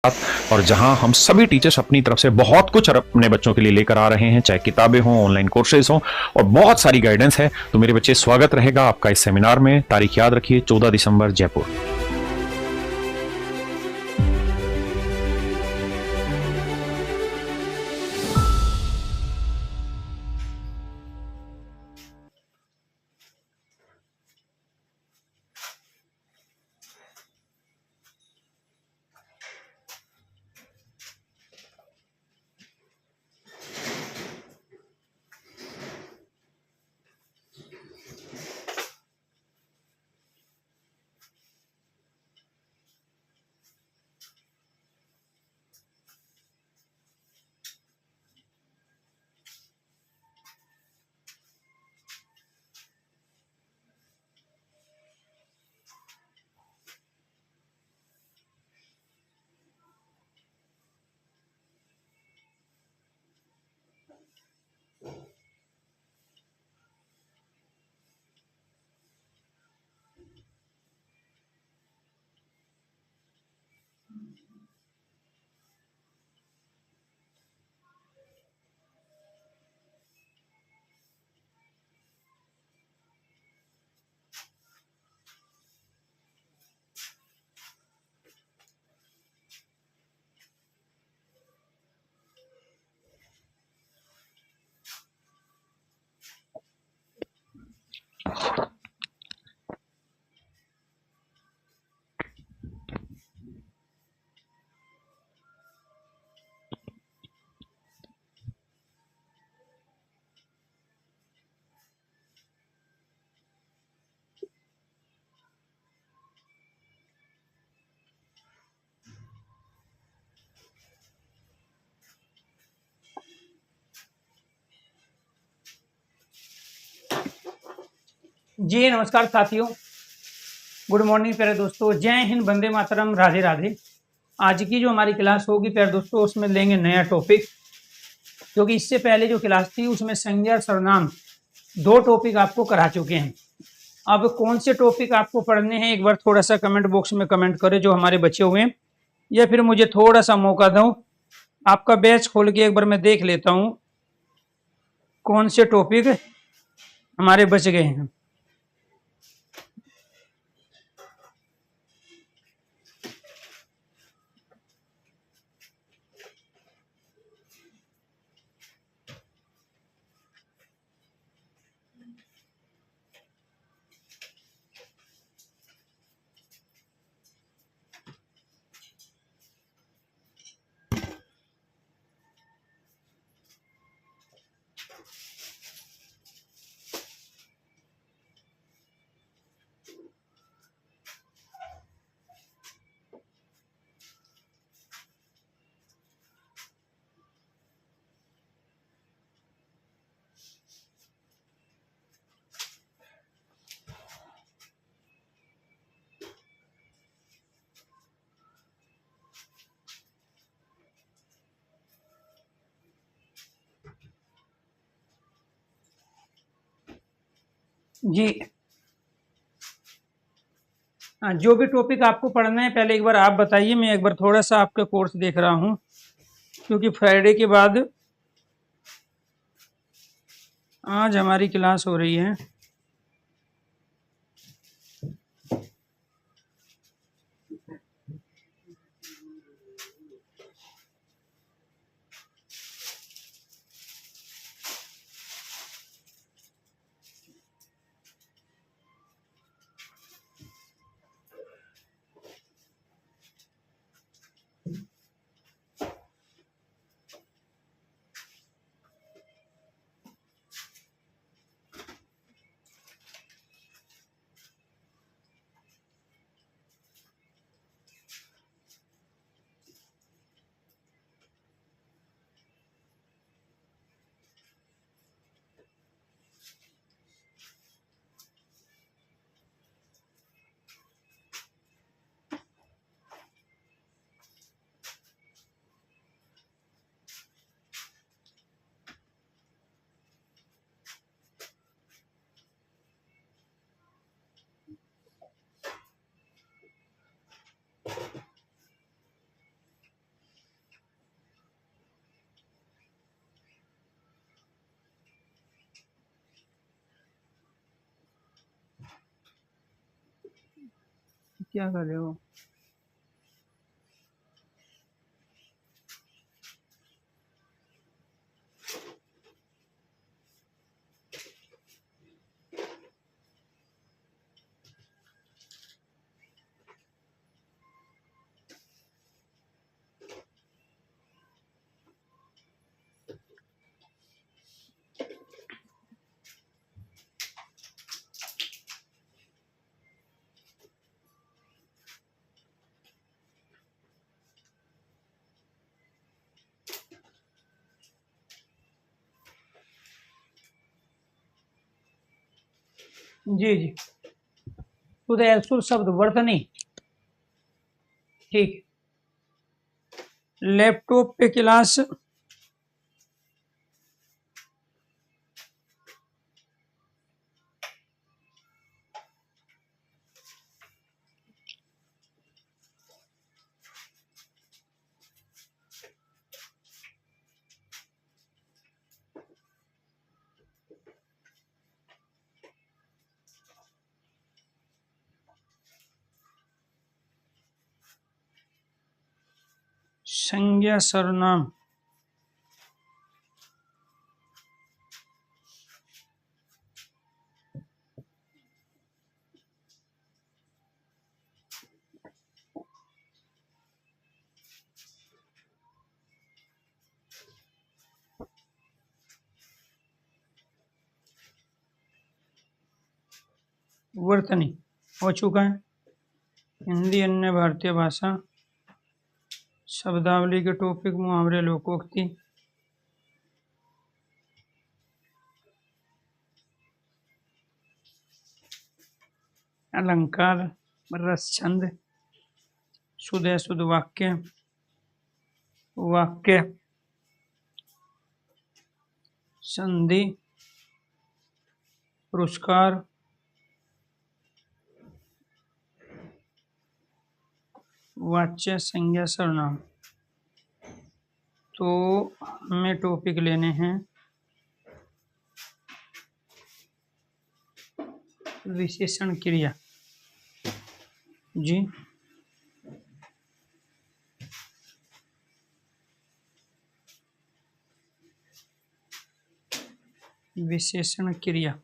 और जहां हम सभी टीचर्स अपनी तरफ से बहुत कुछ अपने बच्चों के लिए लेकर आ रहे हैं, चाहे किताबें हों, ऑनलाइन कोर्सेज हों और बहुत सारी गाइडेंस है। तो मेरे बच्चे, स्वागत रहेगा आपका इस सेमिनार में। तारीख याद रखिए, 14 दिसंबर, जयपुर। जी नमस्कार साथियों, गुड मॉर्निंग प्यारे दोस्तों, जय हिंद, वंदे मातरम, राधे राधे। आज की जो हमारी क्लास होगी प्यारे दोस्तों, उसमें लेंगे नया टॉपिक, क्योंकि इससे पहले जो क्लास थी उसमें संज्ञा सर्वनाम 2 टॉपिक आपको करा चुके हैं। अब कौन से टॉपिक आपको पढ़ने हैं, एक बार थोड़ा सा कमेंट बॉक्स में कमेंट करें जो हमारे बचे हुए हैं, या फिर मुझे थोड़ा सा मौका दो, आपका बैच खोल के एक बार मैं देख लेता हूँ कौन से टॉपिक हमारे बच गए हैं। जी हाँ, जो भी टॉपिक आपको पढ़ना है पहले एक बार आप बताइए, मैं एक बार थोड़ा सा आपका कोर्स देख रहा हूँ, क्योंकि फ्राइडे के बाद आज हमारी क्लास हो रही है। क्या कर रहे हो? जी जी, तो एल्सुर शब्द वर्तनी। ठीक, लैपटॉप पे क्लास संज्ञा सर्वनाम। वर्तनी हो चुका है। हिंदी अन्य भारतीय भाषा, शब्दावली के टॉपिक, मुहावरे, लोकोक्ति, अलंकार, रस छंद, शुद्ध अशुद्ध वाक्य, वाक्य संधि, पुरस्कार, वाच्य, संज्ञा, सर्वनाम। तो हमें टॉपिक लेने हैं विशेषण क्रिया। जी, विशेषण क्रिया।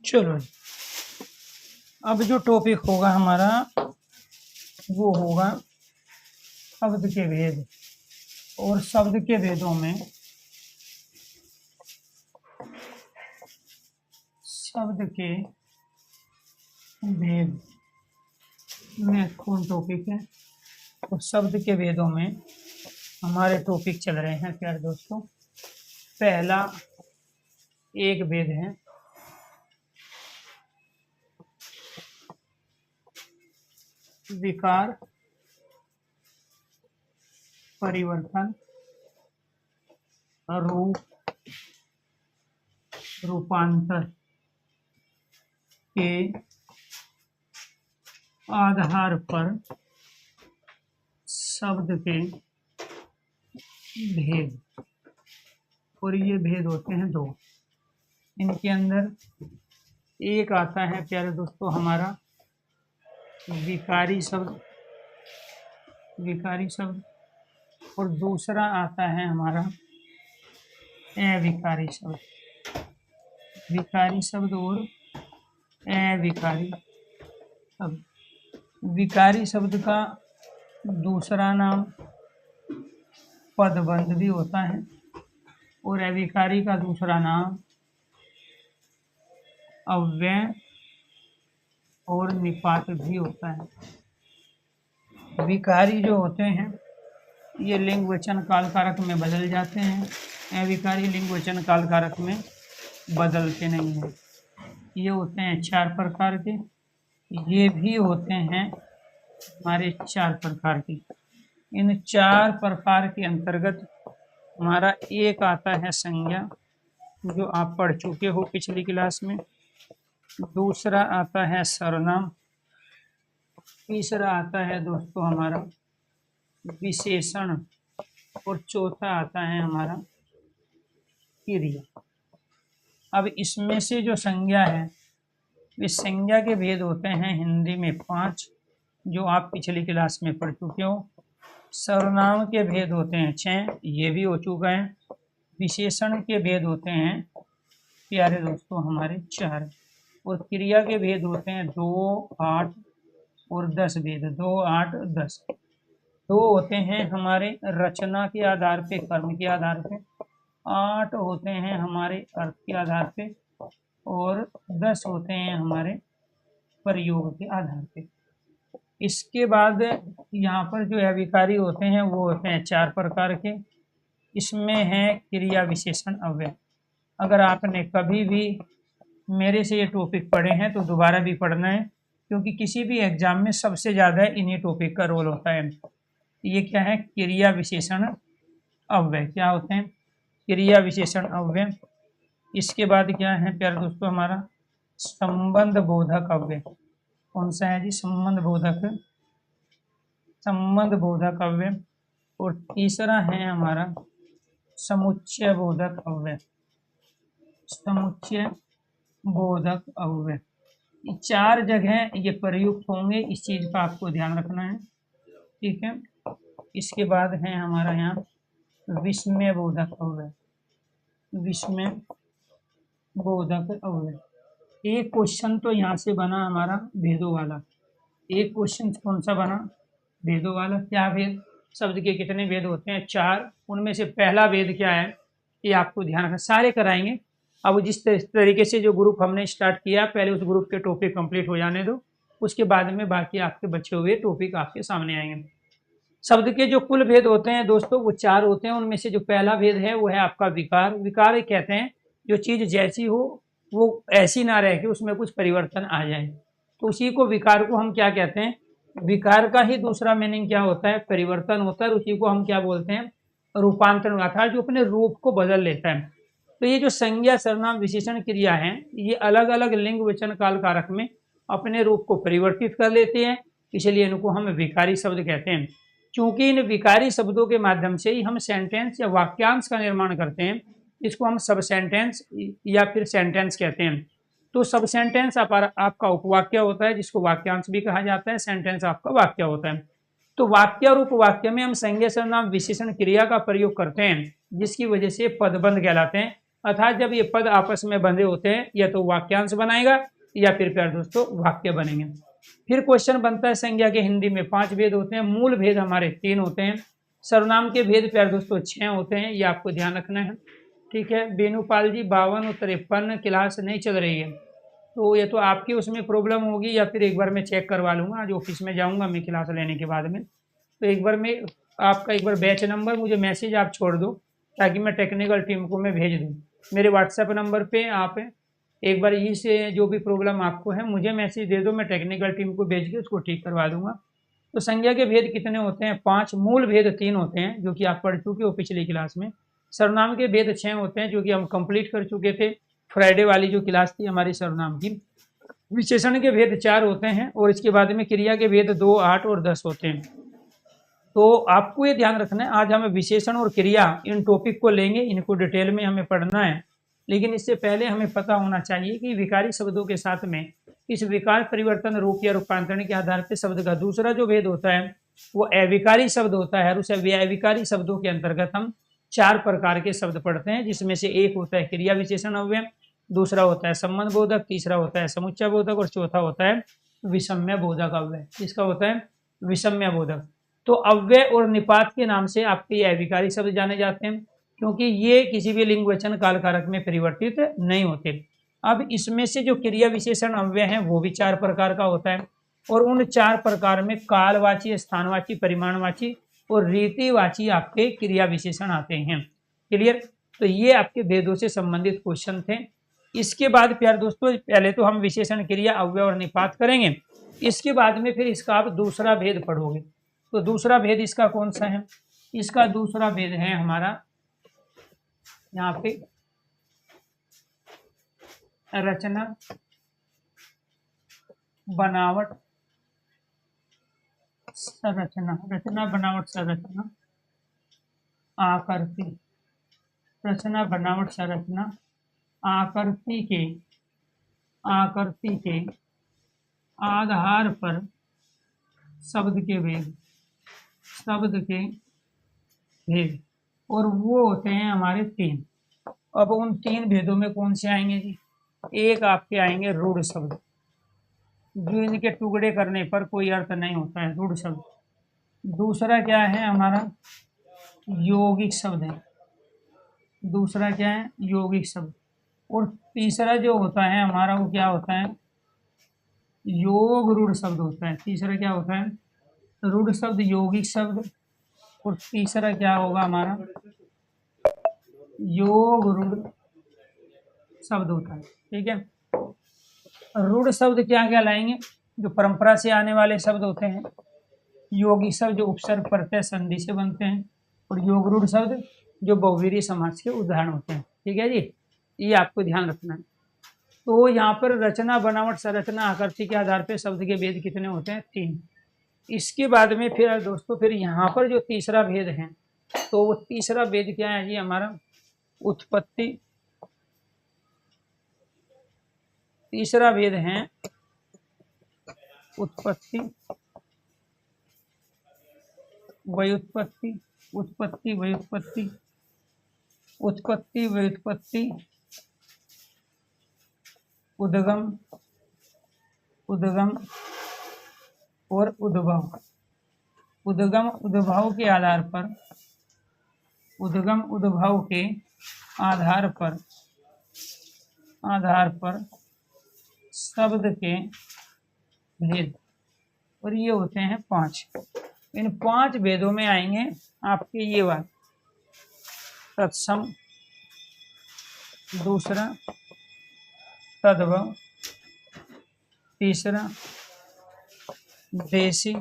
चलो, अब जो टॉपिक होगा हमारा वो होगा शब्द के भेद। और शब्द के भेदों में शब्द के भेद महत्वपूर्ण टॉपिक है। तो शब्द के भेदों में हमारे टॉपिक चल रहे हैं प्यारे दोस्तों। पहला एक भेद है विकार, परिवर्तन, रूप, रूपांतर के आधार पर शब्द के भेद। और ये भेद होते हैं दो। इनके अंदर एक आता है प्यारे दोस्तों हमारा विकारी शब्द, विकारी शब्द, और दूसरा आता है हमारा अविकारी शब्द। विकारी शब्द और अविकारी शब्द। विकारी शब्द का दूसरा नाम पदबंध भी होता है और अविकारी का दूसरा नाम अव्यय और निपात भी होता है। विकारी जो होते हैं ये लिंग वचन काल कारक में बदल जाते हैं, अविकारी लिंग वचन काल कारक में बदलते नहीं हैं। ये होते हैं 4 प्रकार के, ये भी होते हैं हमारे 4 प्रकार के। इन 4 प्रकार के अंतर्गत हमारा एक आता है संज्ञा, जो आप पढ़ चुके हो पिछली क्लास में। दूसरा आता है सर्वनाम। तीसरा आता है दोस्तों हमारा विशेषण, और चौथा आता है हमारा क्रिया। अब इसमें से जो संज्ञा है, इस संज्ञा के भेद होते हैं हिंदी में 5, जो आप पिछली क्लास में पढ़ चुके हो। सर्वनाम के भेद होते हैं 6, ये भी हो चुका है। विशेषण के भेद होते हैं प्यारे दोस्तों हमारे 4, और क्रिया के भेद होते हैं 2, 8 और 10 भेद। 2, 8, 10। 2 होते हैं हमारे रचना के आधार पे, कर्म के आधार पे। 8 होते हैं हमारे अर्थ के आधार पे, और 10 होते हैं हमारे प्रयोग के आधार पे। इसके बाद यहाँ पर जो अविकारी होते हैं वो होते हैं 4 प्रकार के। इसमें है क्रिया, विशेषण, अव्यय। अगर आपने कभी भी मेरे से ये टॉपिक पढ़े हैं तो दोबारा भी पढ़ना है, क्योंकि किसी भी एग्जाम में सबसे ज़्यादा इन्हीं टॉपिक का रोल होता है। ये क्या है? क्रिया, विशेषण, अव्यय। क्या होते हैं? क्रिया, विशेषण, अव्यय। इसके बाद क्या है प्यारे दोस्तों हमारा संबंध बोधक अव्यय। कौन सा है जी? संबंध बोधक अव्यय। और तीसरा है हमारा समुच्चय बोधक अव्यय। समुच्चय बोधक अव्यय। 4 जगह ये प्रयुक्त होंगे, इस चीज का आपको ध्यान रखना है, ठीक है। इसके बाद है हमारा यहाँ विस्मय बोधक अव्यय। विस्मय बोधक अव्यय। एक क्वेश्चन तो यहाँ से बना हमारा भेदों वाला। एक क्वेश्चन कौन सा बना? भेदों वाला। क्या भेद? शब्द के कितने भेद होते हैं? 4। उनमें से पहला भेद क्या है ये आपको ध्यान रखना। सारे कराएंगे। अब जिस तरीके से जो ग्रुप हमने स्टार्ट किया, पहले उस ग्रुप के टॉपिक कंप्लीट हो जाने दो, उसके बाद में बाकी आपके बचे हुए टॉपिक आपके सामने आएंगे। शब्द के जो कुल भेद होते हैं दोस्तों वो 4 होते हैं। उनमें से जो पहला भेद है वो है आपका विकार। विकार कहते हैं जो चीज़ जैसी हो वो ऐसी ना रह के उसमें कुछ परिवर्तन आ जाए, तो उसी को विकार को हम क्या कहते हैं? विकार का ही दूसरा मीनिंग क्या होता है? परिवर्तन होता है। उसी को हम क्या बोलते हैं? रूपांतरण, अर्थात जो अपने रूप को बदल लेता है। तो ये जो संज्ञा, सर्वनाम, विशेषण, क्रिया है, ये अलग अलग लिंग वचन काल कारक में अपने रूप को परिवर्तित कर लेते हैं, इसलिए इनको हम विकारी शब्द कहते हैं। क्योंकि इन विकारी शब्दों के माध्यम से ही हम सेंटेंस या वाक्यांश का निर्माण करते हैं, इसको हम सब सेंटेंस या फिर सेंटेंस कहते हैं। तो सब सेंटेंस आपका उपवाक्य होता है, जिसको वाक्यांश भी कहा जाता है। सेंटेंस आपका वाक्य होता है। तो वाक्य और उपवाक्य में हम संज्ञा, सर्वनाम, विशेषण, क्रिया का प्रयोग करते हैं, जिसकी वजह से पदबंध कहलाते हैं। अर्थात जब ये पद आपस में बंधे होते हैं, या तो वाक्यांश बनाएगा या फिर प्यारे दोस्तों वाक्य बनेंगे। फिर क्वेश्चन बनता है संज्ञा के हिंदी में 5 भेद होते हैं। मूल भेद हमारे 3 होते हैं। सर्वनाम के भेद प्यारे दोस्तों 6 होते हैं, ये आपको ध्यान रखना है, ठीक है। बेनूपाल जी 52 और 53 क्लास नहीं चल रही है, तो ये तो आपकी उसमें प्रॉब्लम होगी, या फिर एक बार मैं चेक करवा लूँगा। आज ऑफिस में जाऊँगा मैं क्लास लेने के बाद में, तो एक बार मैं आपका एक बार बैच नंबर मुझे मैसेज आप छोड़ दो, ताकि मैं टेक्निकल टीम को मैं भेज दूँ। मेरे व्हाट्सएप नंबर पे आप एक बार से जो भी प्रॉब्लम आपको है मुझे मैसेज दे दो, मैं टेक्निकल टीम को भेज के उसको ठीक करवा दूंगा। तो संज्ञा के भेद कितने होते हैं? 5। मूल भेद 3 होते हैं, जो कि आप पढ़ चुके हो पिछली क्लास में। सर्वनाम के भेद 6 होते हैं, जो कि हम कंप्लीट कर चुके थे फ्राइडे वाली जो क्लास थी हमारी सर्वनाम की। विशेषण के भेद 4 होते हैं, और इसके बाद में क्रिया के भेद 2, 8 और 10 होते हैं। तो आपको ये ध्यान रखना है, आज हमें विशेषण और क्रिया इन टॉपिक को लेंगे, इनको डिटेल में हमें पढ़ना है। लेकिन इससे पहले हमें पता होना चाहिए कि विकारी शब्दों के साथ में इस विकार, परिवर्तन, रूप या रूपांतरण के आधार पर शब्द का दूसरा जो भेद होता है वो अविकारी शब्द होता है। और उस अविकारी शब्दों के अंतर्गत हम 4 प्रकार के शब्द पढ़ते हैं, जिसमें से एक होता है क्रिया, विशेषण, अव्यय, दूसरा होता है संबंध बोधक, तीसरा होता है समुच्चय बोधक, और चौथा होता है विषम्य बोधक अव्यय। इसका होता है विषम्य बोधक। तो अव्यय और निपात के नाम से आपके ये अविकारी शब्द जाने जाते हैं, क्योंकि ये किसी भी लिंग वचन काल कारक में परिवर्तित नहीं होते। अब इसमें से जो क्रिया विशेषण अव्यय हैं वो भी 4 प्रकार का होता है, और उन 4 प्रकार में कालवाची, स्थानवाची, परिमाणवाची और रीतिवाची आपके क्रिया विशेषण आते हैं। क्लियर? तो ये आपके भेदों से संबंधित क्वेश्चन थे। इसके बाद प्यारे दोस्तों, पहले तो हम विशेषण, क्रिया, अव्यय और निपात करेंगे, इसके बाद में फिर इसका आप दूसरा भेद पढ़ोगे। तो दूसरा भेद इसका कौन सा है? इसका दूसरा भेद है हमारा यहाँ पे रचना, बनावट, संरचना, रचना, बनावट, संरचना, आकृति, रचना, बनावट, संरचना, आकृति के आधार पर शब्द के भेद, और वो होते हैं हमारे 3। अब उन 3 भेदों में कौन से आएंगे जी? एक आपके आएंगे रूढ़ शब्द, जो इनके टुकड़े करने पर कोई अर्थ नहीं होता है, रूढ़ शब्द। दूसरा क्या है हमारा? यौगिक शब्द है। दूसरा क्या है? यौगिक शब्द। और तीसरा जो होता है हमारा, वो क्या होता है? योग रूढ़ शब्द होता है। तीसरा क्या होता है? रूढ़ शब्द, यौगिक शब्द। और तीसरा क्या होगा हमारा? योग रूढ़ शब्द होता है। ठीक है। रूढ़ शब्द क्या क्या लाएंगे? जो परंपरा से आने वाले शब्द होते हैं। यौगिक शब्द जो उपसर्ग, प्रत्यय, संधि से बनते हैं। और योग रूढ़ शब्द जो बहुवीरी समास के उदाहरण होते हैं। ठीक है जी, ये आपको ध्यान रखना है। तो यहाँ पर रचना, बनावट, संरचना, आकृति के आधार पर शब्द के भेद कितने होते हैं? 3। इसके बाद में फिर दोस्तों, फिर यहाँ पर जो तीसरा भेद है, तो वो तीसरा भेद क्या है जी हमारा? उत्पत्ति। तीसरा भेद है उत्पत्ति, व्युत्पत्ति, उत्पत्ति, व्युत्पत्ति, उत्पत्ति, व्युत्पत्ति, उद्गम, उद्गम और उद्भव। उद्गम उद्भव के आधार पर, उद्गम उद्भव के आधार पर शब्द के भेद, और ये होते हैं 5। इन 5 भेदों में आएंगे आपके ये बात: तत्सम, दूसरा तद्भव, तीसरा देशी,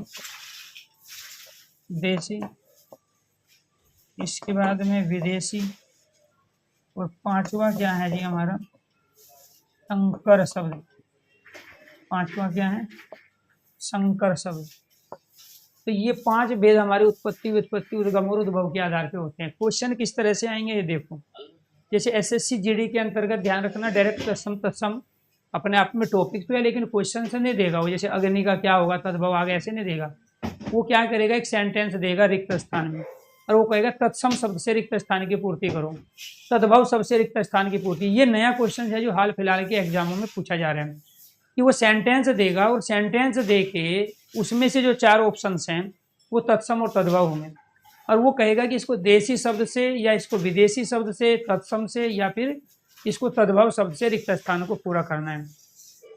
इसके बाद में विदेशी, और 5वां क्या है जी हमारा? संकर शब्द। 5वां क्या है? संकर शब्द। तो ये 5 भेद हमारे उत्पत्ति, व्युत्पत्ति, उद्गम और उद्भव के आधार पे होते हैं। क्वेश्चन किस तरह से आएंगे ये देखो। जैसे एसएससी जीडी के अंतर्गत ध्यान रखना, डायरेक्ट तत्सम अपने आप में टॉपिक तो है, लेकिन क्वेश्चन से नहीं देगा वो। जैसे अग्नि का क्या होगा, तद्भव आगे ऐसे नहीं देगा। वो क्या करेगा? एक सेंटेंस देगा रिक्त स्थान में, और वो कहेगा तत्सम शब्द से रिक्त स्थान की पूर्ति करो, तद्भव शब्द से रिक्त स्थान की पूर्ति। ये नया क्वेश्चन है जो हाल फिलहाल के एग्जामों में पूछा जा रहा है, कि वो सेंटेंस देगा, और सेंटेंस दे के उसमें से जो 4 ऑप्शंस हैं वो तत्सम और तद्भव होंगे, और वो कहेगा कि इसको देशी शब्द से, या इसको विदेशी शब्द से, तत्सम से, या फिर इसको तद्भव शब्द से रिक्त स्थान को पूरा करना है।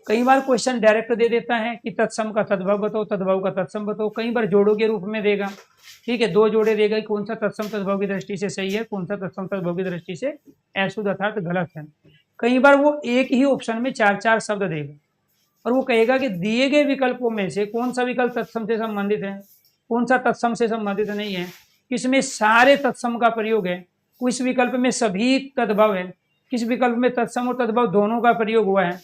कई बार क्वेश्चन डायरेक्ट दे देता है कि तत्सम का तद्भव बताओ, तद्भव का तत्सम बताओ। कई बार जोड़ों के रूप में देगा। ठीक है, 2 जोड़े देगा कि कौन सा तत्सम तद्भव की दृष्टि से सही है, कौन सा तत्सम तद्भव की दृष्टि से अशुद्ध अर्थात गलत है। कई बार वो एक ही ऑप्शन में 4-4 शब्द देगा, और वो कहेगा कि दिए गए विकल्पों में से कौन सा विकल्प तत्सम से संबंधित है, कौन सा तत्सम से संबंधित नहीं है, किसमें सारे तत्सम का प्रयोग है, किस विकल्प में सभी तद्भव है, किस विकल्प में तत्सम और तद्भव दोनों का प्रयोग हुआ है।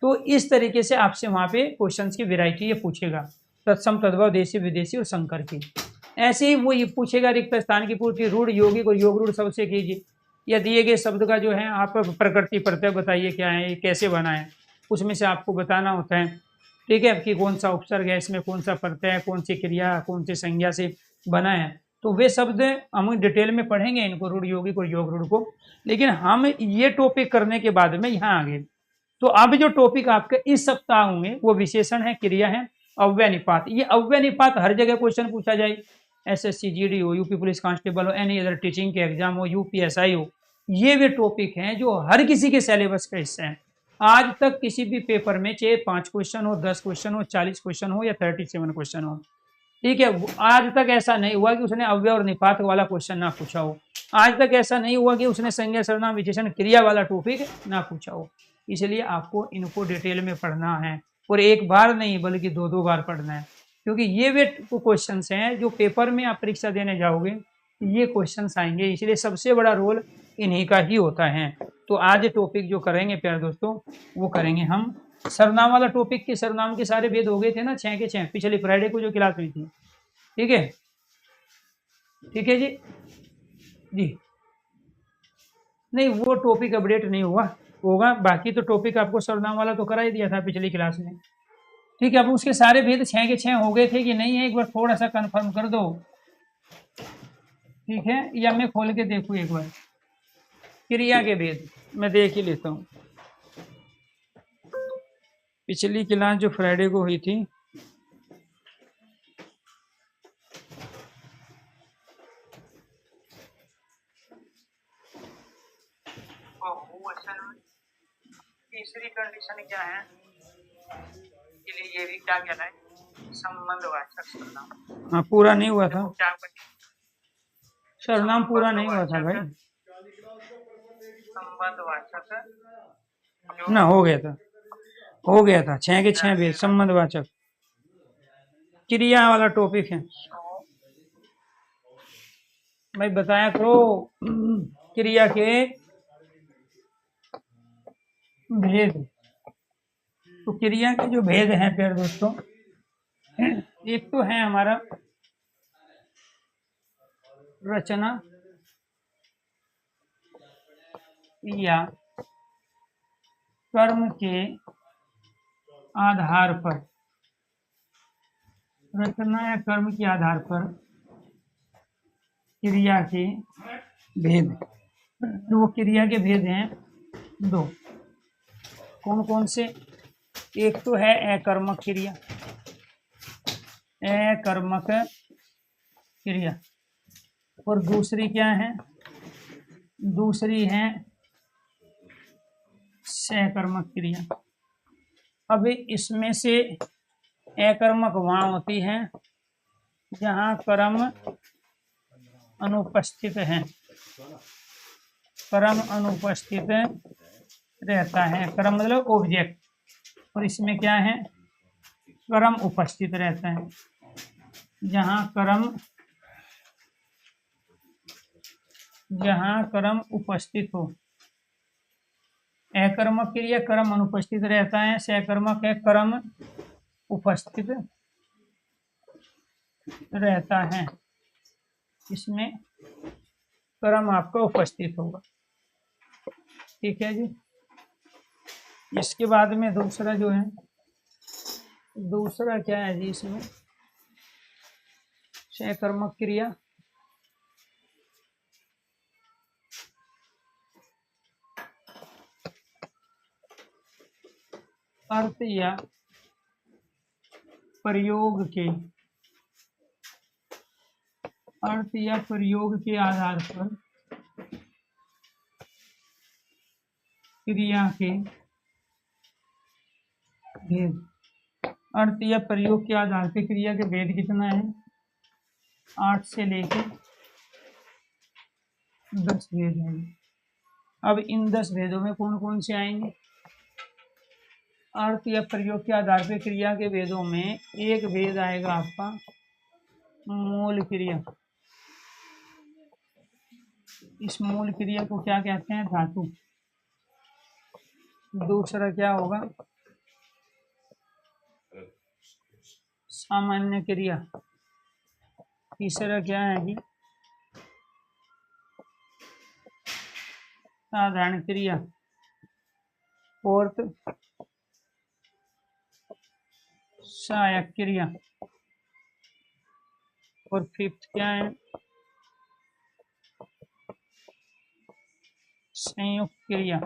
तो इस तरीके से आपसे वहाँ पे क्वेश्चंस की वैरायटी ये पूछेगा, तत्सम, तद्भव, देशी, विदेशी और संकर की। ऐसे ही वो ये पूछेगा रिक्त स्थान की पूर्ति रूढ़, यौगिक और योग रूढ़ शब्द से कीजिए, या दिए गए शब्द का जो है आप प्रकृति प्रत्यय बताइए क्या है, ये कैसे बना है, उसमें से आपको बताना होता है। ठीक है, कि कौन सा उपसर्ग है, इसमें कौन सा प्रत्यय है, कौन सी क्रिया, कौन सी संज्ञा से बना है। तो वे शब्द हम डिटेल में पढ़ेंगे इनको, रूढ़, यौगिक और योग रूढ़ को। लेकिन हम ये टॉपिक करने के बाद में यहाँ आ गए। तो अब जो टॉपिक आपके इस सप्ताह होंगे वो विशेषण है, क्रिया है, अव्यय निपात। ये अव्यय निपात हर जगह क्वेश्चन पूछा जाए, एसएससी जीडी हो, यूपी पुलिस कांस्टेबल हो, एनी अदर टीचिंग के एग्जाम हो, यूपीएसआई हो, ये वे टॉपिक हैं जो हर किसी के सिलेबस का हिस्सा है। आज तक किसी भी पेपर में चाहे 5 क्वेश्चन हो, 10 क्वेश्चन हो, 40 क्वेश्चन हो या 37 क्वेश्चन हो, ठीक है, आज तक ऐसा नहीं हुआ कि उसने अव्यय और निपात वाला क्वेश्चन ना पूछा हो। आज तक ऐसा नहीं हुआ कि उसने संज्ञा सर्वनाम विशेषण क्रिया वाला टॉपिक ना पूछा हो। इसलिए आपको इनको डिटेल में पढ़ना है, और एक बार नहीं बल्कि 2-2 बार पढ़ना है, क्योंकि ये वे क्वेश्चन हैं जो पेपर में आप परीक्षा देने जाओगे, ये क्वेश्चन आएंगे। इसलिए सबसे बड़ा रोल इन्हीं का ही होता है। तो आज टॉपिक जो करेंगे प्यारे दोस्तों, वो करेंगे हम सर्वनाम वाला टॉपिक। के सर्वनाम के सारे भेद हो गए थे ना, 6 के 6 पिछली फ्राइडे को जो क्लास हुई थी। ठीक है, ठीक है जी। जी नहीं, वो टॉपिक अपडेट नहीं हुआ होगा, बाकी तो टॉपिक आपको सर्वनाम वाला तो करा ही दिया था पिछली क्लास में। ठीक है, अब उसके सारे भेद 6 के 6 हो गए थे कि नहीं है, एक बार थोड़ा सा कंफर्म कर दो। ठीक है, या मैं खोल के देखूँ एक बार क्रिया के भेद, मैं देख ही लेता हूँ। पिछली क्लास जो फ्राइडे को हुई थी, तीसरी कंडीशन क्या है के लिए, ये भी क्या कहना है, संबंधवाचक सर्वनाम। हाँ, पूरा नहीं हुआ था सर्वनाम, पूरा नहीं हुआ था भाई। संबंधवाचक ना, हो गया था, हो गया था 6 के 6 भेद संबंधवाचक क्रिया वाला टॉपिक है भाई। बताया करो क्रिया के भेद। तो क्रिया के जो भेद हैं प्यारे दोस्तों, एक तो है हमारा रचना या कर्म के आधार पर, रचना या कर्म के आधार पर क्रिया के भेद। तो वो क्रिया के भेद हैं 2। कौन कौन से? एक तो है अकर्मक क्रिया, अकर्मक क्रिया, और दूसरी क्या है? दूसरी है सकर्मक क्रिया। अब इसमें से अकर्मक वहाँ होती है जहाँ कर्म अनुपस्थित है, कर्म अनुपस्थित रहता है, कर्म मतलब ऑब्जेक्ट, और इसमें क्या है? कर्म उपस्थित रहता है। जहाँ कर्म उपस्थित हो, अकर्मक क्रिया कर्म अनुपस्थित रहता है, सकर्मक है कर्म उपस्थित रहता है। इसमें कर्म आपका उपस्थित होगा। ठीक है जी। इसके बाद में दूसरा जो है, दूसरा क्या है जी इसमें? सकर्मक क्रिया, अर्थ या प्रयोग के, अर्थ या प्रयोग के आधार पर क्रिया के भेद। अर्थ या प्रयोग के आधार पर क्रिया के भेद कितना है? 8 से लेकर 10 भेद हैं। अब इन 10 भेदों में कौन कौन से आएंगे? अर्थ या प्रयोग के आधार पर क्रिया के भेदों में एक भेद आएगा आपका मूल क्रिया। इस मूल क्रिया को क्या कहते हैं? धातु। दूसरा क्या होगा? सामान्य क्रिया। तीसरा क्या है जी? साधारण क्रिया। फोर्थ सहायक क्रिया, और फिफ्थ क्या है? संयुक्त क्रिया।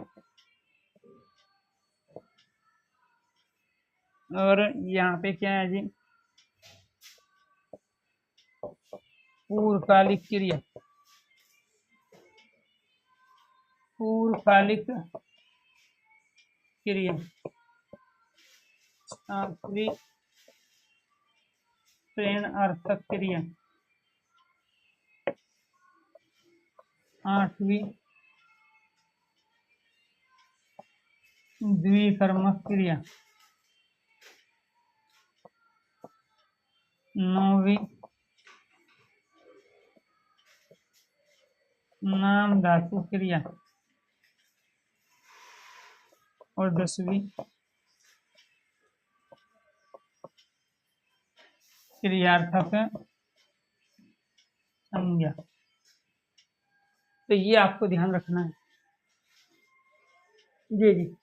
और यहाँ पे क्या है जी? पूर्वकालिक क्रिया। पूर्वकालिक क्रिया। 7वीं प्रेरणार्थक क्रिया। 8वीं द्विकर्मक क्रिया। 9वीं नाम धातु क्रिया। और 10वीं क्रियार्थक संज्ञा। तो ये आपको ध्यान रखना है। जी,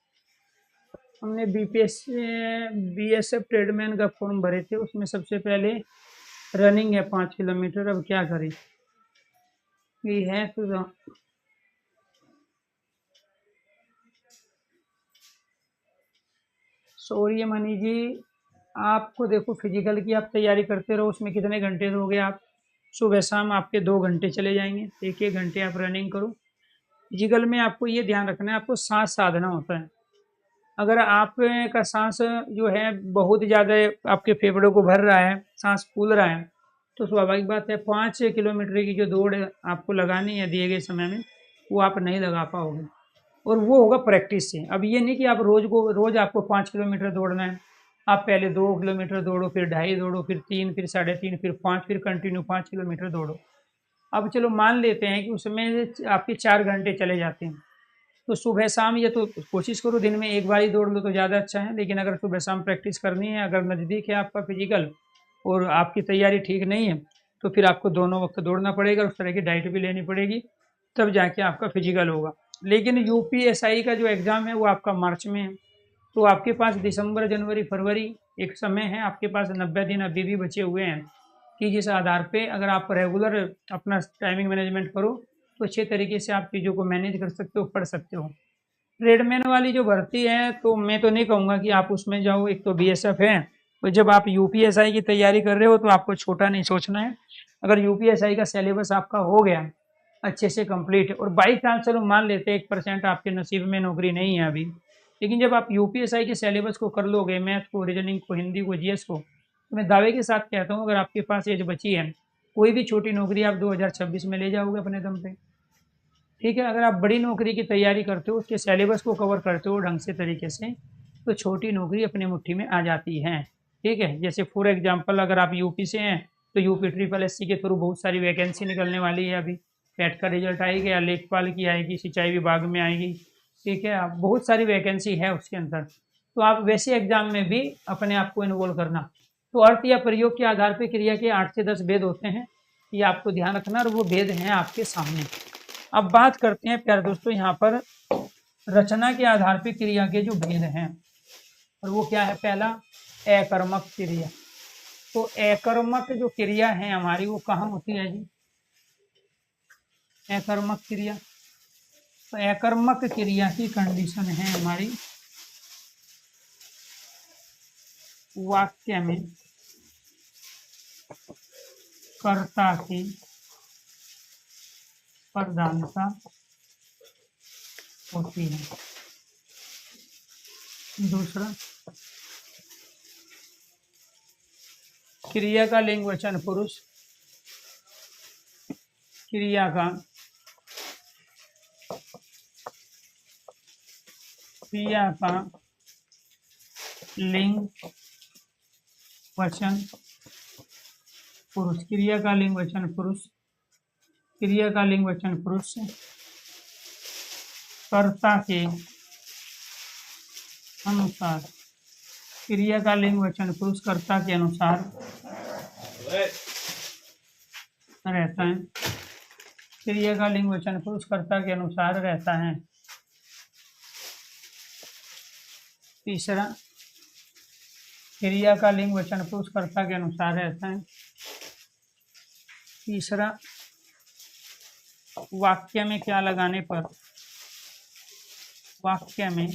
हमने बीएसएफ ट्रेडमैन का फॉर्म भरे थे, उसमें सबसे पहले रनिंग है 5 किलोमीटर। अब क्या करें, ये है तो सॉरी मनी जी, आपको देखो फिजिकल की आप तैयारी करते रहो, उसमें कितने घंटे दोगे आप? सुबह शाम आपके 2 घंटे चले जाएंगे, 1-1 घंटे आप रनिंग करो। फिजिकल में आपको ये ध्यान रखना है, आपको सांस साधना होता है। अगर आपका सांस जो है बहुत ज़्यादा आपके फेफड़ों को भर रहा है, सांस फूल रहा है, तो स्वाभाविक बात है 5 किलोमीटर की जो दौड़ आपको लगानी है दिए गए समय में, वो आप नहीं लगा पाओगे। और वो होगा प्रैक्टिस से। अब ये नहीं कि आप रोज़ आपको 5 किलोमीटर दौड़ना है। आप पहले 2 किलोमीटर दौड़ो, फिर 2.5 दौड़ो, फिर 3, फिर 3.5, फिर 5, फिर कंटिन्यू 5 किलोमीटर दौड़ो। अब चलो मान लेते हैं कि उसमें आपके 4 घंटे चले जाते हैं, तो सुबह शाम ये तो कोशिश करो दिन में एक बार ही दौड़ लो तो ज़्यादा अच्छा है। लेकिन अगर सुबह शाम प्रैक्टिस करनी है, अगर नज़दीक है आपका फिजिकल और आपकी तैयारी ठीक नहीं है, तो फिर आपको दोनों वक्त दौड़ना पड़ेगा, उस तरह की डाइट भी लेनी पड़ेगी, तब जाके आपका फिजिकल होगा। लेकिन यूपीएसआई का जो एग्ज़ाम है वो आपका मार्च में है, तो आपके पास दिसंबर, जनवरी, फरवरी एक समय है, आपके पास 90 दिन अभी भी बचे हुए हैं कि जिस आधार पे अगर आप रेगुलर अपना टाइमिंग मैनेजमेंट करो तो अच्छे तरीके से आप चीज़ों को मैनेज कर सकते हो, पढ़ सकते हो। ट्रेडमैन वाली जो भर्ती है, तो मैं तो नहीं कहूँगा कि आप उसमें जाओ, एक तो बीएसएफ है, और जब आप यूपीएसआई की तैयारी कर रहे हो तो आपको छोटा नहीं सोचना है। अगर यूपीएसआई का सिलेबस आपका हो गया अच्छे से कंप्लीट, और बाई चांस चलो मान लेते हैं 1% आपके नसीब में नौकरी नहीं है अभी, लेकिन जब आप यूपीएसआई के सिलेबस को कर लोगे, मैथ को, रीजनिंग को, हिंदी को, जीएस को, तो मैं दावे के साथ कहता हूँ अगर आपके पास एज बची है, कोई भी छोटी नौकरी आप 2026 में ले जाओगे अपने दम पे। ठीक है, अगर आप बड़ी नौकरी की तैयारी करते हो, उसके सिलेबस को कवर करते हो ढंग से तरीके से, तो छोटी नौकरी अपने मुट्ठी में आ जाती है। ठीक है, जैसे फॉर एग्जांपल अगर आप यूपी से हैं तो यूपी ट्रिपल एससी के थ्रू बहुत सारी वैकेंसी निकलने वाली है। अभी टेट का रिजल्ट आएगा, लेखपाल की आएगी, सिंचाई विभाग में आएगी। ठीक है, आप बहुत सारी वैकेंसी है उसके अंदर, तो आप वैसे एग्जाम में भी अपने आप को इन्वॉल्व करना। तो अर्थ या प्रयोग के आधार पर क्रिया के 8 से 10 भेद होते हैं, ये आपको ध्यान रखना, और वो भेद हैं आपके सामने। अब बात करते हैं प्यारे दोस्तों यहाँ पर रचना के आधार पर क्रिया के जो भेद हैं, और वो क्या है? पहला, अकर्मक क्रिया। तो अकर्मक जो क्रिया है हमारी, वो कहाँ होती है जी? अकर्मक क्रिया। तो अकर्मक क्रिया की कंडीशन है हमारी वाक्य में कर्ता की प्रधानता होती है। दूसरा, क्रिया का लिंग वचन पुरुष, क्रिया का लिंग वचन पुरुष, क्रिया का लिंग वचन पुरुष, क्रिया का लिंग वचन पुरुष कर्ता के अनुसार, क्रिया का लिंग वचन पुरुष कर्ता के अनुसार रहता है। क्रिया का लिंग वचन पुरुष कर्ता के अनुसार रहता है। तीसरा, क्रिया का लिंग वचन पुरुष कर्ता के अनुसार रहता है। तीसरा, वाक्य में क्या लगाने पर, वाक्य में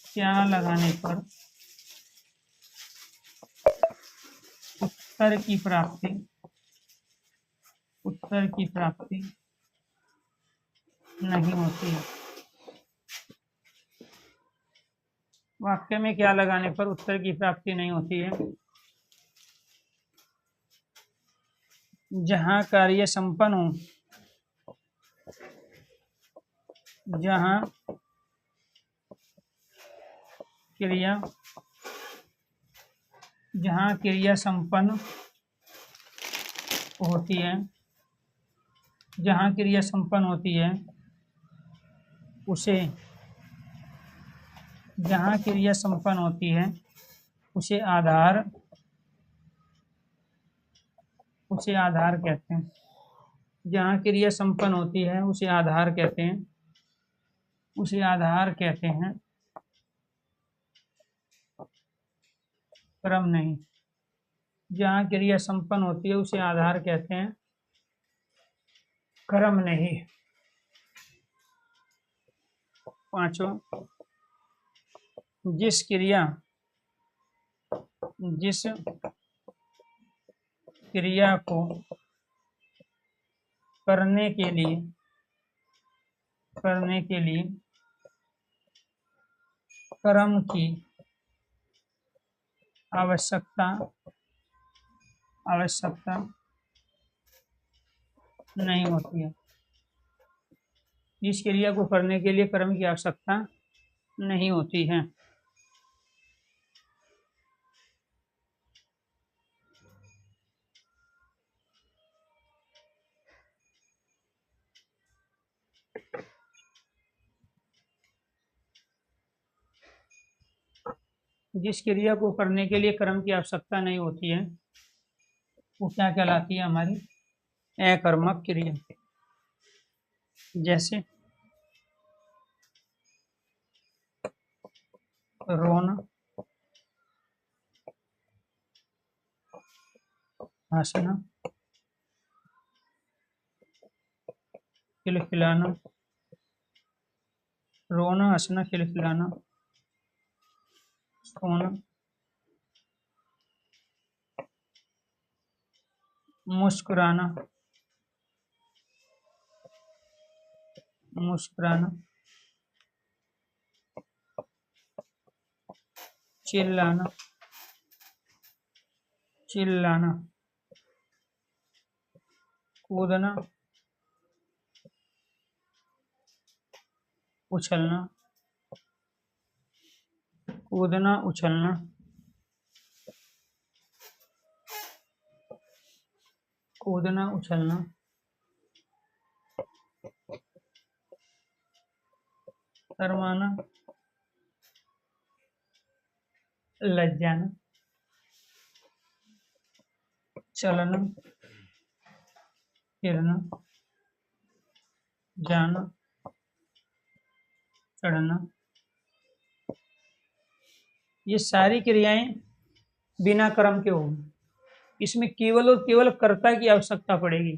क्या लगाने पर उत्तर की प्राप्ति नहीं होती है। वाक्य में क्या लगाने पर उत्तर की प्राप्ति नहीं होती है? जहाँ कार्य संपन्न हो, जहाँ क्रिया संपन्न होती है, जहाँ क्रिया संपन्न होती है उसे, जहाँ क्रिया संपन्न होती है उसे आधार कहते हैं। जहाँ क्रिया संपन्न होती है उसे आधार कहते हैं, उसे आधार कहते हैं, क्रम नहीं। जहाँ क्रिया संपन्न होती है उसे आधार कहते हैं, क्रम नहीं। पांचवा, जिस क्रिया को करने के लिए क्रम की आवश्यकता नहीं होती है। जिस क्रिया को करने के लिए क्रम की आवश्यकता नहीं होती है। जिस क्रिया को करने के लिए क्रम की आवश्यकता नहीं होती है वो क्या कहलाती है? हमारी अकर्मक क्रिया। जैसे रोना, हंसना, खिलखिलाना, रोना, हंसना, खिलखिलाना, सोना, मुस्कुराना, चिल्लाना, कूदना, उछलना, शर्माना, लज्जाना, चलना, फिरना, जाना, चढ़ना, ये सारी क्रियाएं बिना क्रम के होंगी। इसमें केवल और केवल कर्ता की आवश्यकता पड़ेगी।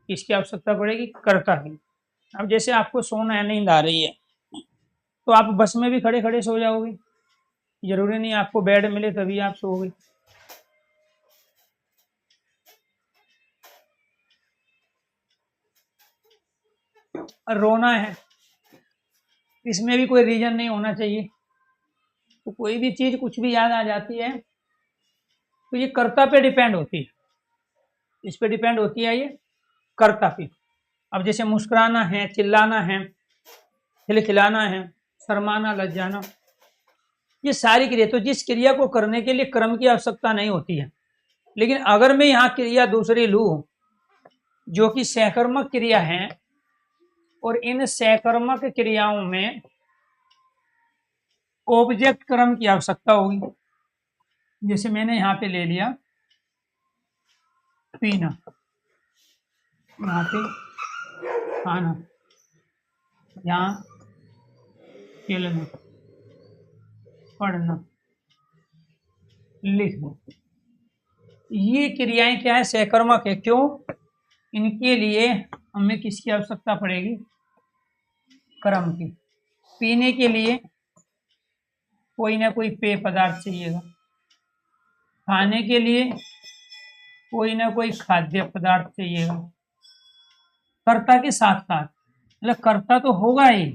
किसकी आवश्यकता पड़ेगी? कर्ता की। अब जैसे आपको सोना है, नींद आ रही है, तो आप बस में भी खड़े खड़े सो जाओगे, जरूरी नहीं आपको बेड मिले तभी आप सोओगे। और रोना है, इसमें भी कोई रीजन नहीं होना चाहिए। तो कोई भी चीज कुछ भी याद आ जाती है तो ये कर्ता पे डिपेंड होती है। इस पे डिपेंड होती है ये कर्ता पे। अब जैसे मुस्कुराना है, चिल्लाना है, खिलखिलाना है, शर्माना, लज्जाना, ये सारी क्रिया, तो जिस क्रिया को करने के लिए क्रम की आवश्यकता नहीं होती है। लेकिन अगर मैं यहाँ क्रिया दूसरी लूं जो कि सहकर्मक क्रिया है और इन सहकर्मक क्रियाओं में ऑब्जेक्ट क्रम की आवश्यकता होगी। जैसे मैंने यहाँ पे ले लिया पीना, यहाँ पे खाना, यहाँ खेलना, पढ़ना, लिखना, ये क्रियाएं क्या है? सहकर्मक है। क्यों? इनके लिए हमें किसकी आवश्यकता पड़ेगी? क्रम की। पीने के लिए कोई ना कोई पेय पदार्थ चाहिएगा, खाने के लिए कोई ना कोई खाद्य पदार्थ चाहिएगा, कर्ता के साथ साथ, मतलब कर्ता तो होगा ही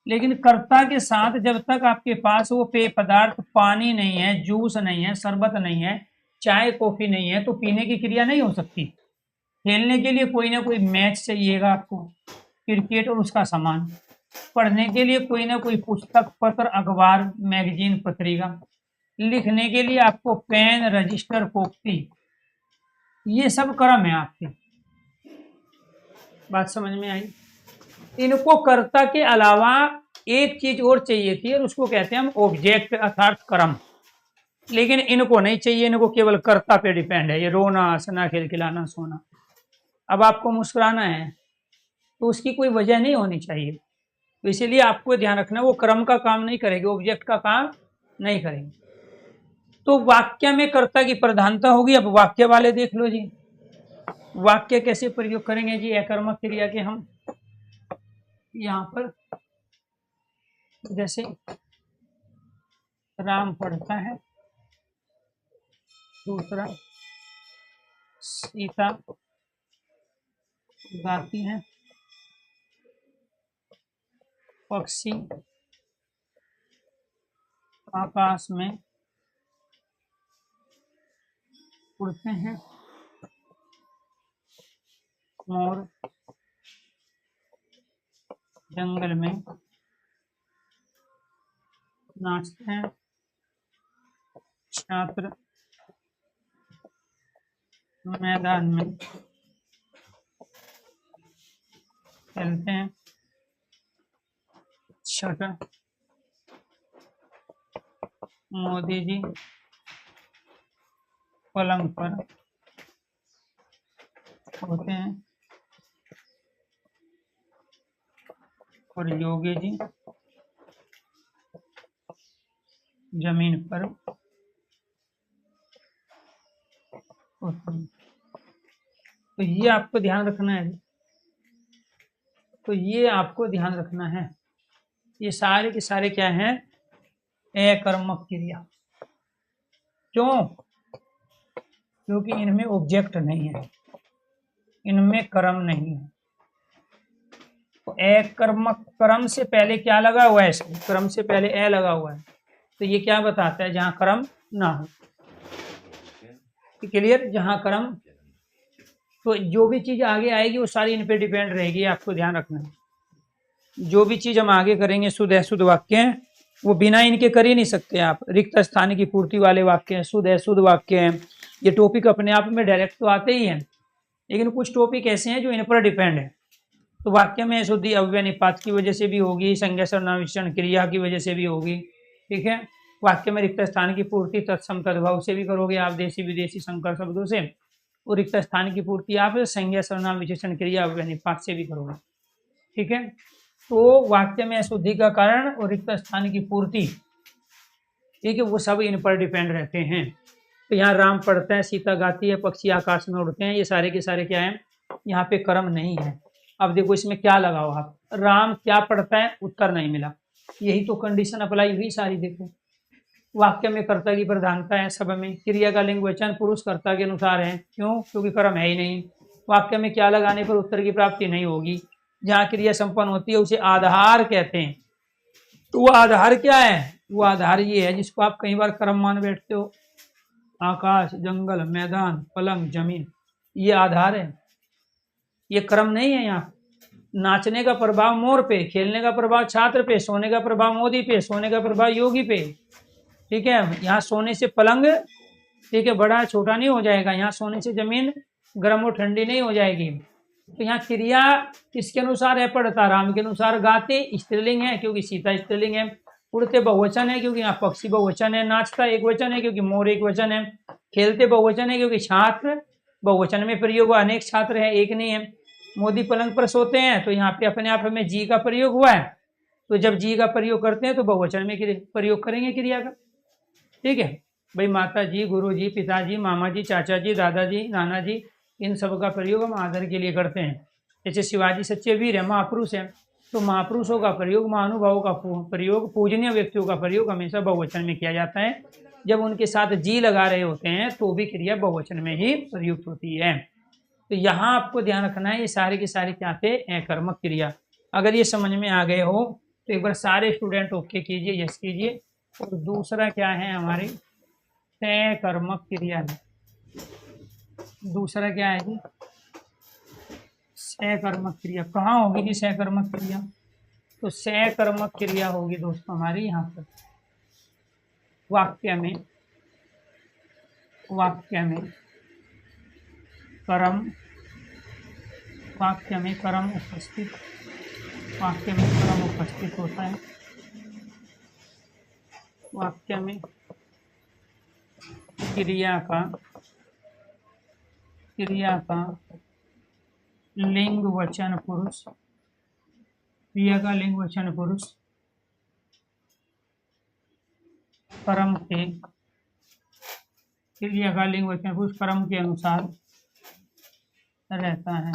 लेकिन कर्ता के साथ जब तक आपके पास वो पेय पदार्थ पानी नहीं है, जूस नहीं है, शरबत नहीं है, चाय कॉफी नहीं है, तो पीने की क्रिया नहीं हो सकती। खेलने के लिए कोई ना कोई मैच चाहिएगा आपको, क्रिकेट और उसका सामान। पढ़ने के लिए कोई ना कोई पुस्तक, पत्र, अखबार, मैगजीन, पत्रिका। लिखने के लिए आपको पेन, रजिस्टर, कॉपी। ये सब कर्म है आपके। बात समझ में आई? इनको कर्ता के अलावा एक चीज और चाहिए थी और उसको कहते हैं हम ऑब्जेक्ट अर्थात कर्म। लेकिन इनको नहीं चाहिए, इनको केवल कर्ता पे डिपेंड है। ये रोना, हंसना, खिलखिलाना, सोना। अब आपको मुस्कुराना है तो उसकी कोई वजह नहीं होनी चाहिए, तो इसीलिए आपको ध्यान रखना वो कर्म का काम नहीं करेगी, ऑब्जेक्ट का काम नहीं करेंगे। तो वाक्य में कर्ता की प्रधानता होगी। अब वाक्य वाले देख लो जी, वाक्य कैसे प्रयोग करेंगे जी अकर्मक क्रिया के हम। यहाँ पर जैसे राम पढ़ता है, दूसरा सीता गाती है, पक्षी आकाश में उड़ते हैं, मोर जंगल में नाचते हैं, छात्र मैदान में खेलते हैं, छठा मोदी जी पलंग पर होते हैं और योगी जी जमीन पर होते हैं। तो ये आपको ध्यान रखना है। तो ये आपको ध्यान रखना है, ये सारे के सारे क्या हैं? अकर्मक क्रिया। क्यों? क्योंकि इनमें ऑब्जेक्ट नहीं है, इनमें कर्म नहीं है। तो अकर्मक, कर्म से पहले क्या लगा हुआ है? कर्म से पहले ए लगा हुआ है, तो ये क्या बताता है? जहां कर्म ना हो। क्लियर? जहां कर्म, तो जो भी चीज आगे आएगी वो सारी इन पे डिपेंड रहेगी, आपको ध्यान रखना है। जो भी चीज हम आगे करेंगे शुद्ध अशुद्ध वाक्य हैं, वो बिना इनके कर ही नहीं सकते आप। रिक्त स्थान की पूर्ति वाले वाक्य हैं, शुद्ध अशुद्ध वाक्य हैं, ये टॉपिक अपने आप में डायरेक्ट तो आते ही हैं, लेकिन कुछ टॉपिक ऐसे हैं जो इन पर डिपेंड है। तो वाक्य में अशुद्धि अव्यय निपात की वजह से भी होगी, संज्ञा सर्वनाम विशेषण क्रिया की वजह से भी होगी। ठीक है? वाक्य में रिक्त स्थान की पूर्ति तत्सम तद्भव से भी करोगे आप, देशी विदेशी संकर शब्दों से। और रिक्त स्थान की पूर्ति आप संज्ञा सर्वनाम विशेषण क्रिया अव्यय निपात से भी करोगे। ठीक है? तो वाक्य में अशुद्धि का कारण और रिक्त स्थान की पूर्ति, ठीक है, वो सब इन पर डिपेंड रहते हैं। तो यहाँ राम पढ़ता है, सीता गाती है, पक्षी आकाश में उड़ते हैं, ये सारे के सारे क्या हैं? यहाँ पे कर्म नहीं है। अब देखो इसमें क्या लगाओ आप, राम क्या पढ़ता है, उत्तर नहीं मिला। यही तो कंडीशन अप्लाई हुई सारी। देखो वाक्य में कर्ता की प्रधानता है, सब में क्रिया का लिंग वचन पुरुष कर्ता के अनुसार है। क्यों? क्योंकि कर्म है ही नहीं। वाक्य में क्या लगाने पर उत्तर की प्राप्ति नहीं होगी? जहाँ क्रिया संपन्न होती है उसे आधार कहते हैं। तो वो आधार क्या है? वो आधार ये है जिसको आप कई बार कर्म मान बैठते हो। आकाश, जंगल, मैदान, पलंग, जमीन, ये आधार है, ये कर्म नहीं है। यहाँ नाचने का प्रभाव मोर पे, खेलने का प्रभाव छात्र पे, सोने का प्रभाव मोदी पे, सोने का प्रभाव योगी पे। ठीक है? यहाँ सोने से पलंग, ठीक है, बड़ा छोटा नहीं हो जाएगा। यहाँ सोने से जमीन गर्म और ठंडी नहीं हो जाएगी। तो यहाँ क्रिया किसके अनुसार है? पढ़ता राम के अनुसार। गाते स्त्रीलिंग है क्योंकि सीता स्त्रीलिंग है। उड़ते बहुवचन है क्योंकि यहाँ पक्षी बहुवचन है। नाचता एक वचन है क्योंकि मोर एक वचन है। खेलते बहुवचन है क्योंकि छात्र बहुवचन में प्रयोग हुआ, अनेक छात्र है, एक नहीं है। मोदी पलंग पर सोते हैं, तो यहाँ पे अपने आप में जी का प्रयोग हुआ है। तो जब जी का प्रयोग करते हैं तो बहुवचन में प्रयोग करेंगे क्रिया का। ठीक है भाई? माता जी, गुरु जी, पिताजी, मामा जी, चाचा जी, दादाजी, नाना जी, इन सब का प्रयोग हम आदर के लिए करते हैं। जैसे शिवाजी सच्चे वीर है, महापुरुष है, तो महापुरुषों का प्रयोग, महानुभावों का प्रयोग, पूजनीय व्यक्तियों का प्रयोग हमेशा बहुवचन में किया जाता है। जब उनके साथ जी लगा रहे होते हैं तो भी क्रिया बहुवचन में ही प्रयुक्त होती है। तो यहाँ आपको ध्यान रखना है, ये सारे के सारे क्या थे? अकर्मक क्रिया। अगर ये समझ में आ गए हो तो एक बार सारे स्टूडेंट ओके कीजिए, यस कीजिए। और दूसरा क्या है हमारी सकर्मक क्रिया है। दूसरा क्या है जी, सकर्मक क्रिया। कहाँ होगी जी सकर्मक क्रिया? तो सकर्मक क्रिया होगी दोस्तों हमारी यहाँ पर वाक्य में, वाक्य में कर्म, वाक्य में कर्म उपस्थित, वाक्य में कर्म उपस्थित होता है। वाक्य में क्रिया का लिंग वचन पुरुष, क्रिया का लिंग वचन पुरुष कर्म के, क्रिया का लिंग वचन पुरुष कर्म के अनुसार रहता है।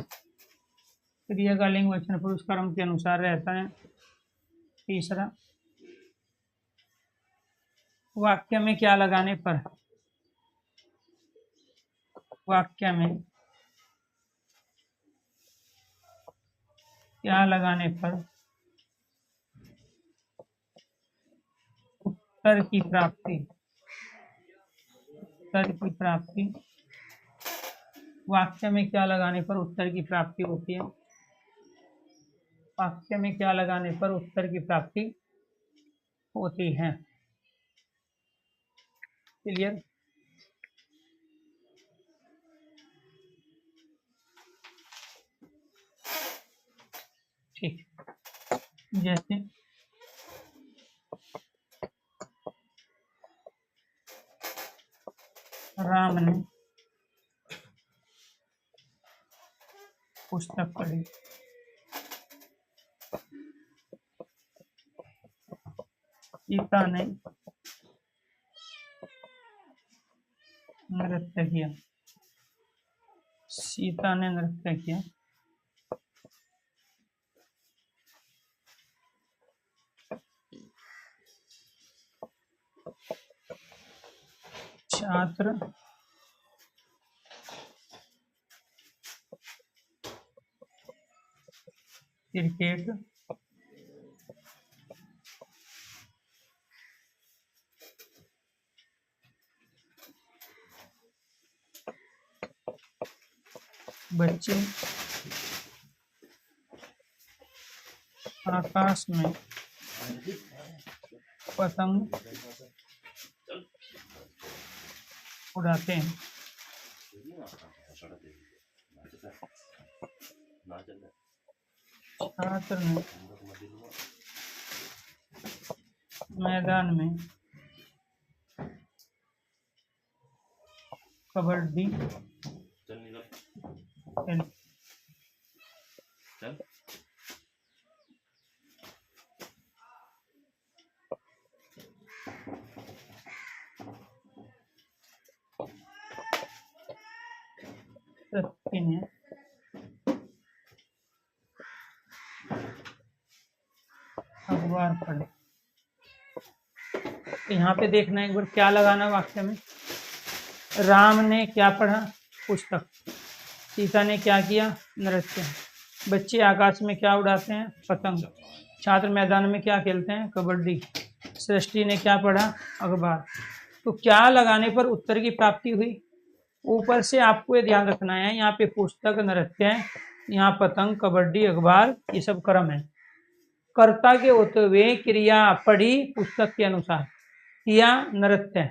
क्रिया का लिंग वचन पुरुष कर्म के अनुसार रहता है। तीसरा, वाक्य में क्या लगाने पर, वाक्य में क्या लगाने पर उत्तर की प्राप्ति, उत्तर की प्राप्ति, वाक्य में क्या लगाने पर उत्तर की प्राप्ति होती है। वाक्य में क्या लगाने पर उत्तर की प्राप्ति होती है। क्लियर? ठीक, जैसे राम ने पुस्तक पढ़ी, सीता ने नृत्य किया, सीता ने नृत्य किया। छात्र क्रिकेट बच्चे आकाश में पतंग उड़ाते हैं। छात्र ने मैदान में कबड्डी खेली। सृष्टि ने अखबार पढ़े। तो यहाँ पे देखना एक बार क्या लगाना वाक्य में। राम ने क्या पढ़ा? पुस्तक। सीता ने क्या किया? नृत्य। बच्चे आकाश में क्या उड़ाते हैं? पतंग। छात्र मैदान में क्या खेलते हैं? कबड्डी। सृष्टि ने क्या पढ़ा? अखबार। तो क्या लगाने पर उत्तर की प्राप्ति हुई? ऊपर से आपको ये ध्यान रखना है, यहाँ पे पुस्तक, नृत्य है, यहाँ पतंग, कबड्डी, अखबार, ये सब कर्म है। कर्ता के होते हुए क्रिया पढ़ी पुस्तक के अनुसार, किया नृत्य,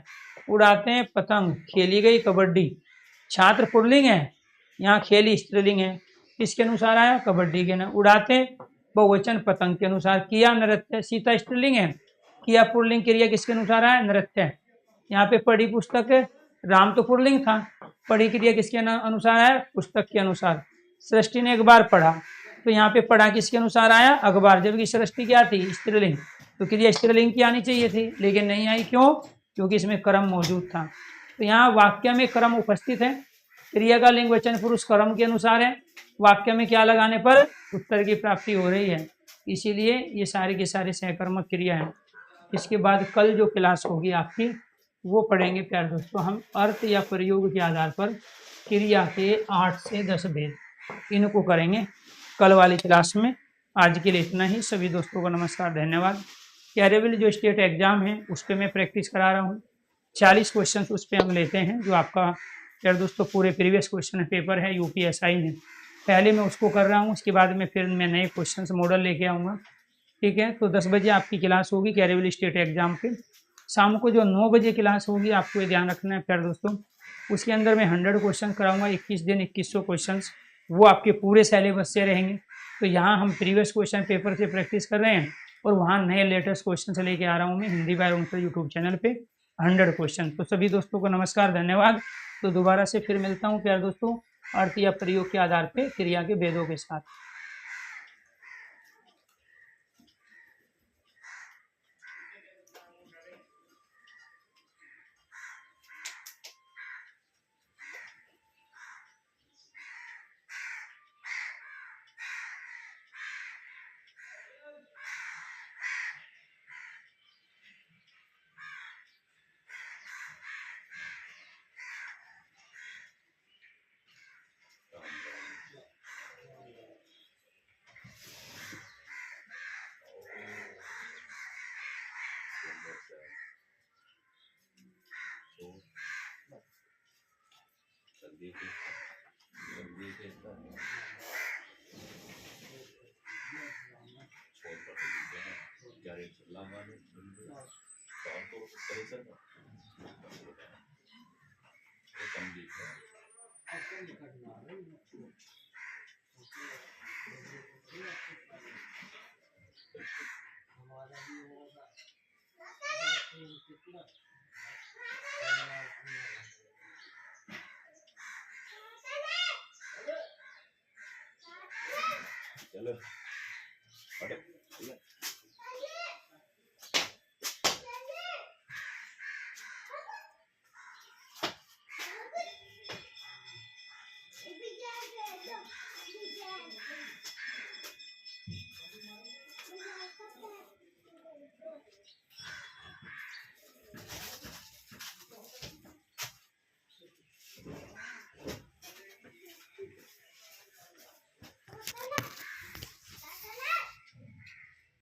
उड़ाते हैं पतंग, खेली गई कबड्डी। छात्र पुल्लिंग है, यहाँ खेली स्त्रीलिंग है, किसके अनुसार आया? कबड्डी के ना। उड़ाते बहुवचन पतंग के अनुसार, किया नृत्य। सीता स्त्रीलिंग है, किया पुल्लिंग, क्रिया किसके अनुसार आया? नृत्य। यहाँ पे पढ़ी पुस्तक है, राम तो पुल्लिंग था, पढ़ी क्रिया किसके अनुसार आया? पुस्तक के अनुसार। सृष्टि ने अखबार पढ़ा, तो यहाँ पे पढ़ा किसके अनुसार आया? अखबार, जबकि सृष्टि क्या थी? स्त्रीलिंग, तो क्रिया स्त्रीलिंग की आनी चाहिए थी, लेकिन नहीं आई। क्यों? क्योंकि इसमें कर्म मौजूद था। तो यहाँ वाक्य में कर्म उपस्थित है, क्रिया का लिंग वचन पुरुष कर्म के अनुसार है, वाक्य में क्या लगाने पर उत्तर की प्राप्ति हो रही है, इसीलिए ये सारे के सारे सहकर्मक क्रिया है। इसके बाद कल जो क्लास होगी आपकी वो पढ़ेंगे प्यारे दोस्तों हम अर्थ या प्रयोग के आधार पर क्रिया के 8 से 10 भेद, इनको करेंगे कल वाली क्लास में। आज के लिए इतना ही। सभी दोस्तों को नमस्कार, धन्यवाद। कैरेबिल जो स्टेट एग्जाम है उस पर मैं प्रैक्टिस करा रहा हूँ। 40 क्वेश्चन उस पर हम लेते हैं, जो आपका यार दोस्तों पूरे प्रीवियस क्वेश्चन पेपर है यूपीएसआई में। पहले मैं उसको कर रहा हूँ, उसके बाद में फिर मैं नए क्वेश्चन मॉडल लेके आऊँगा। ठीक है, तो 10 बजे आपकी क्लास होगी कैरेबिल स्टेट एग्जाम के। शाम को जो 9 बजे क्लास होगी, आपको ये ध्यान रखना है प्यारे दोस्तों, उसके अंदर मैं 100 क्वेश्चन कराऊंगा। 21 दिन 2100 क्वेश्चन, वो आपके पूरे सिलेबस से रहेंगे। तो यहाँ हम प्रीवियस क्वेश्चन पेपर से प्रैक्टिस कर रहे हैं और वहाँ नए लेटेस्ट क्वेश्चन से लेके आ रहा हूँ मैं हिंदी बायोलॉजी यूट्यूब चैनल पे 100 क्वेश्चन। तो सभी दोस्तों को नमस्कार, धन्यवाद। तो दोबारा से फिर मिलता हूँ प्यारे दोस्तों, अर्थ या प्रयोग के आधार पर क्रिया के भेदों के साथ। चलो, अरे